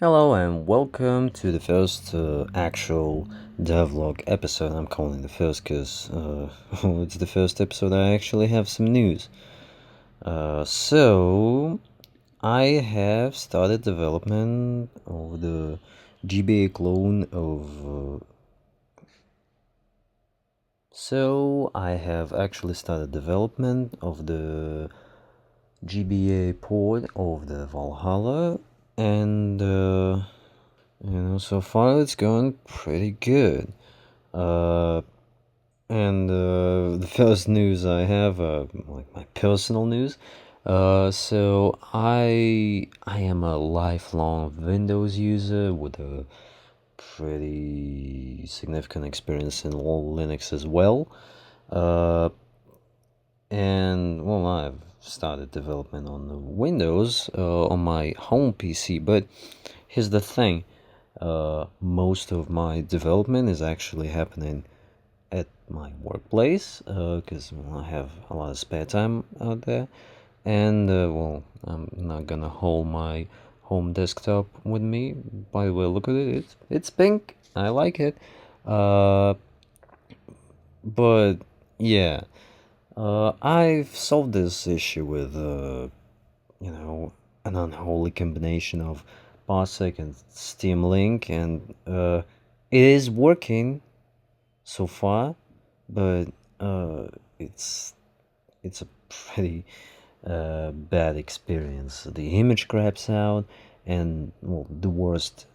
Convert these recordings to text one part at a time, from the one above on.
Hello and welcome to the first actual Devlog episode. I'm calling it the first because it's the first episode I actually have some news. So, I have started development of the GBA clone of. So, I have actually started development of the GBA port of the Valhalla and. So far it's going pretty good. Uh, the first news I have, like my personal news. So I am a lifelong Windows user with a pretty significant experience in Linux as well. Uh, and well, I've started development on the Windows on my home PC, but here's the thing. Most of my development is actually happening at my workplace because I have a lot of spare time out there, and I'm not gonna hold my home desktop with me. By the way, look at it. It's pink. I like it. Uh, but yeah, I've solved this issue with an unholy combination of Parsec and Steam Link, and it is working so far, but uh, it's it's a pretty bad experience. The image craps out, and well, the worst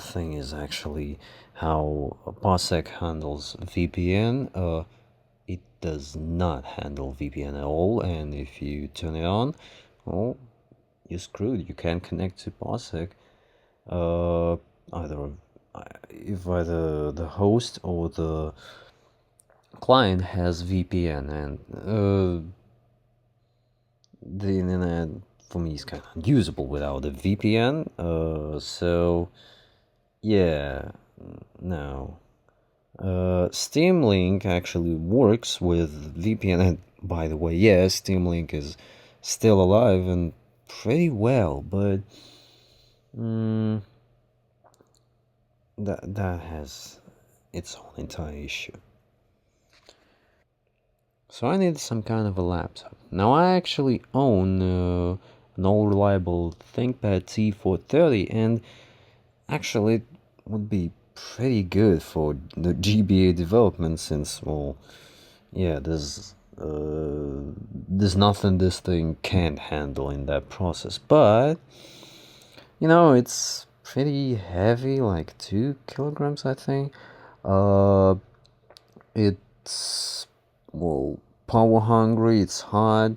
thing is actually how Parsec handles VPN. It does not handle VPN at all, and if you turn it on, well, you're screwed. You can't connect to Parsec. Uh, either if either the host or the client has VPN, and the internet for me is kind of unusable without a VPN. So yeah, no. Steam Link actually works with VPN, and by the way, yes, Steam Link is still alive and pretty well, but mm, that has its own entire issue. So I need some kind of a laptop. Now I actually own an all reliable ThinkPad T430, and actually it would be pretty good for the GBA development since, well, yeah, there's nothing this thing can't handle in that process. But it's pretty heavy, like 2 kilograms, I think. Uh, it's well power hungry. It's hard,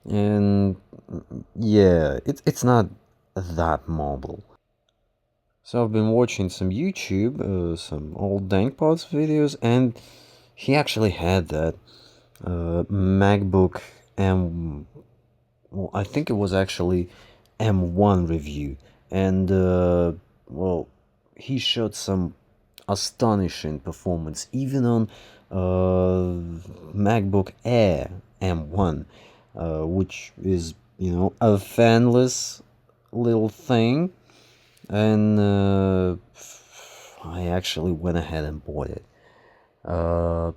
and yeah, it's not that mobile. So I've been watching some YouTube, some old Dankpots videos, and he actually had that MacBook M. Well, I think it was actually M1 review, and he showed some astonishing performance even on MacBook Air M1, which is a fanless little thing, and I actually went ahead and bought it. Uh,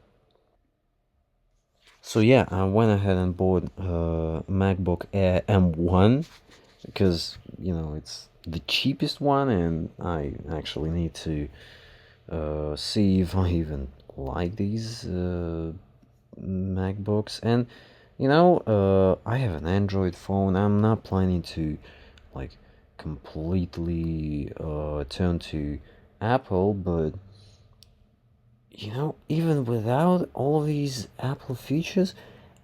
so yeah, I went ahead and bought MacBook Air M1 because it's the cheapest one, and I actually need to see if I even like these MacBooks. And I have an Android phone. I'm not planning to like completely turn to Apple, but even without all of these Apple features,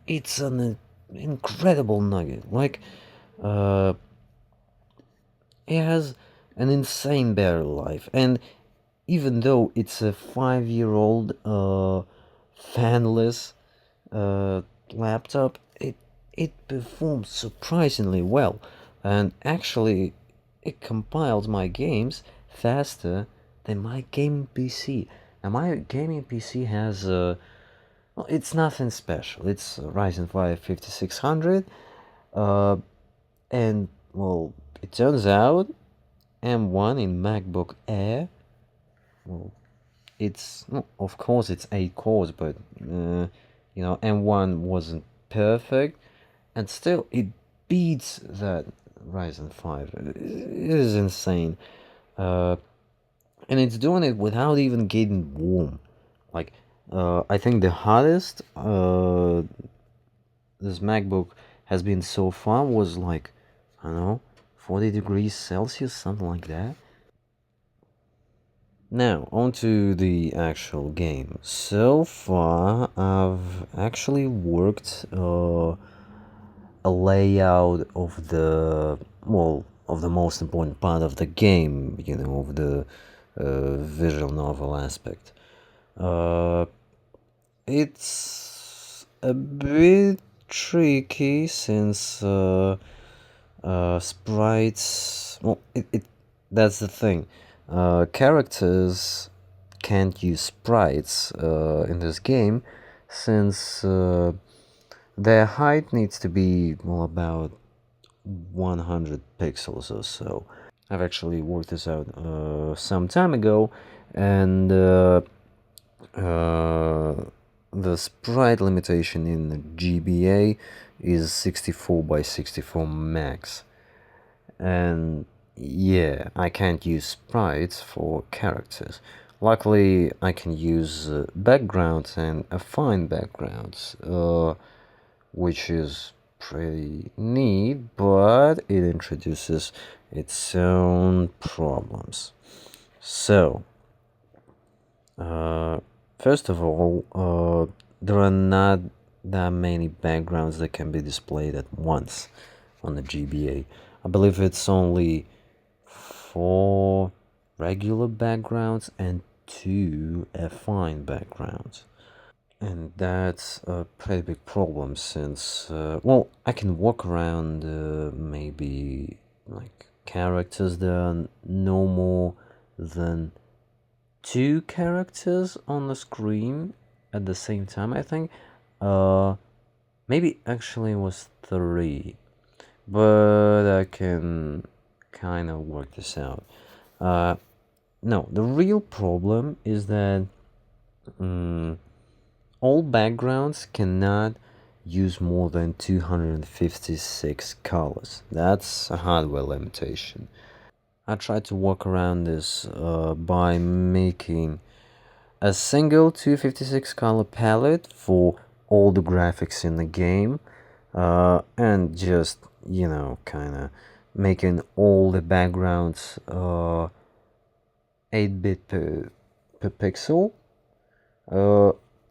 it's an incredible nugget. Like, uh, it has an insane battery life, and even though it's a 5-year-old fanless uh, laptop, it performs surprisingly well, and actually, it compiles my games faster than my gaming PC. Now, my gaming PC has well, it's nothing special. It's a Ryzen 5 5600, uh, and well, it turns out M1 in MacBook Air. Well, it's well, of course it's 8 cores, but M1 wasn't perfect, and still it beats that Ryzen 5. It is insane. Uh, and it's doing it without even getting warm. Like, I think the hottest this MacBook has been so far was like, I don't know, 40 degrees Celsius, something like that. Now, on to the actual game. So far, I've actually worked a layout of the most important part of the game, of the visual novel aspect. Uh, it's a bit tricky since sprites. Well, that's the thing. Characters can't use sprites in this game since their height needs to be about 100 pixels or so. I've actually worked this out some time ago, and uh, the sprite limitation in GBA is 64 by 64 max. And yeah, I can't use sprites for characters. Luckily, I can use backgrounds and affine backgrounds, which is pretty neat, but it introduces its own problems. So, uh, first of all, there are not that many backgrounds that can be displayed at once on the GBA. I believe it's only 4 regular backgrounds and 2 affine backgrounds. And that's a pretty big problem since, well, I can walk around maybe like characters that are no more than 2 characters on the screen at the same time, I think. Maybe actually it was 3, but I can kind of work this out. No, the real problem is that all backgrounds cannot use more than 256 colors. That's a hardware limitation. I tried to work around this by making a single 256 color palette for all the graphics in the game, and just, kind of making all the backgrounds 8-bit per pixel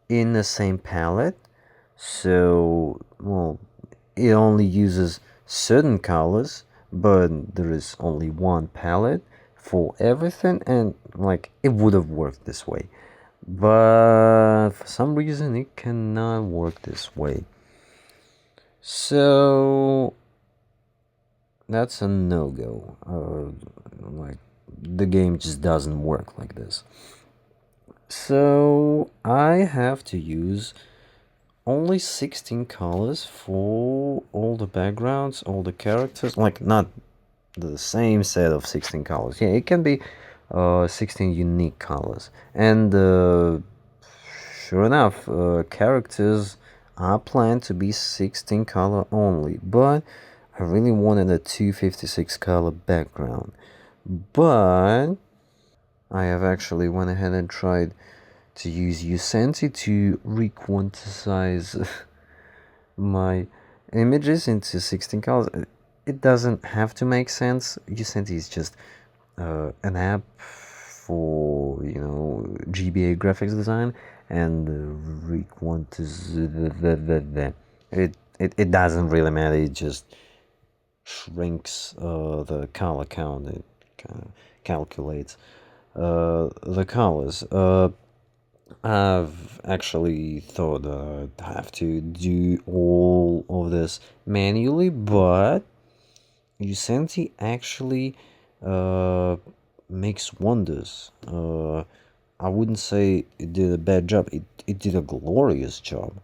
in the same palette. So, well, it only uses certain colors, but there is only one palette for everything, and like it would have worked this way. But for some reason, it cannot work this way. So that's a no-go. Like the game just doesn't work like this. So I have to use only 16 colors for all the backgrounds, all the characters. Like not the same set of 16 colors. Yeah, it can be 16 unique colors. And sure enough, characters are planned to be 16 color only, but I really wanted a 256 color background. But I have actually went ahead and tried to use Usensi to requantize my images into 16 colors. It doesn't have to make sense. Usensi is just an app for GBA graphics design, and it doesn't really matter. It just shrinks the color count. It kind of calculates the colors. I've actually thought I'd have to do all of this manually, but Usensi actually makes wonders. I wouldn't say it did a bad job. It did a glorious job.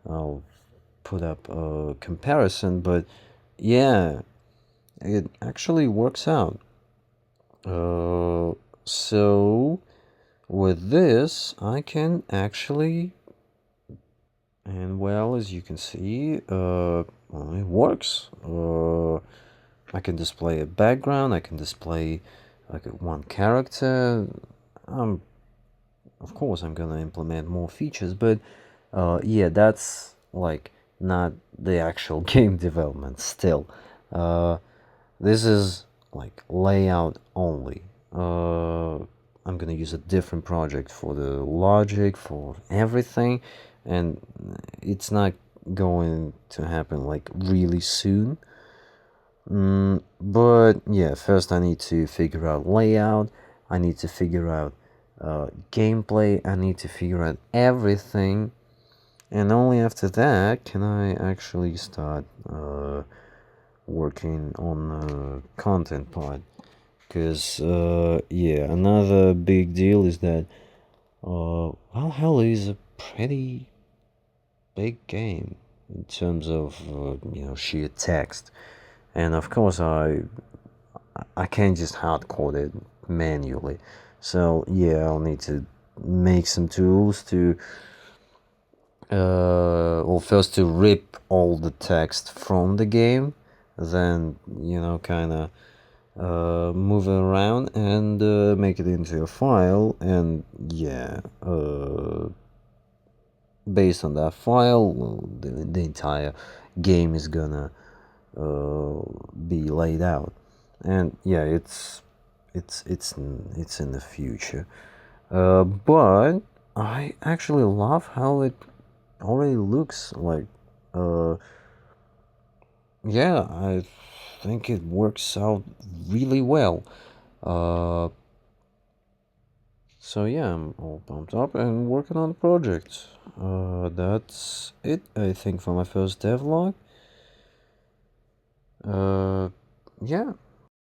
I'll put up a comparison, but yeah, it actually works out. So with this, I can actually, and well, as you can see, well, it works. I can display a background, I can display like one character. Of course, I'm gonna implement more features, but yeah, that's like not the actual game development still. This is like layout only. I'm gonna use a different project for the logic, for everything, and it's not going to happen like really soon. But yeah, first I need to figure out layout, I need to figure out gameplay, I need to figure out everything, and only after that can I actually start working on the content part. Because, yeah, another big deal is that Valhalla is a pretty big game in terms of, sheer text. And of course, I can't just hardcode it manually. So, yeah, I'll need to make some tools to, well, first to rip all the text from the game, then, kind of move it around and make it into a file, and yeah, based on that file, well, the entire game is gonna be laid out. And yeah, it's in the future, but I actually love how it already looks like. Yeah, I think it works out really well. uh So yeah, I'm all pumped up and working on the project. That's it, I think, for my first devlog. Uh, yeah.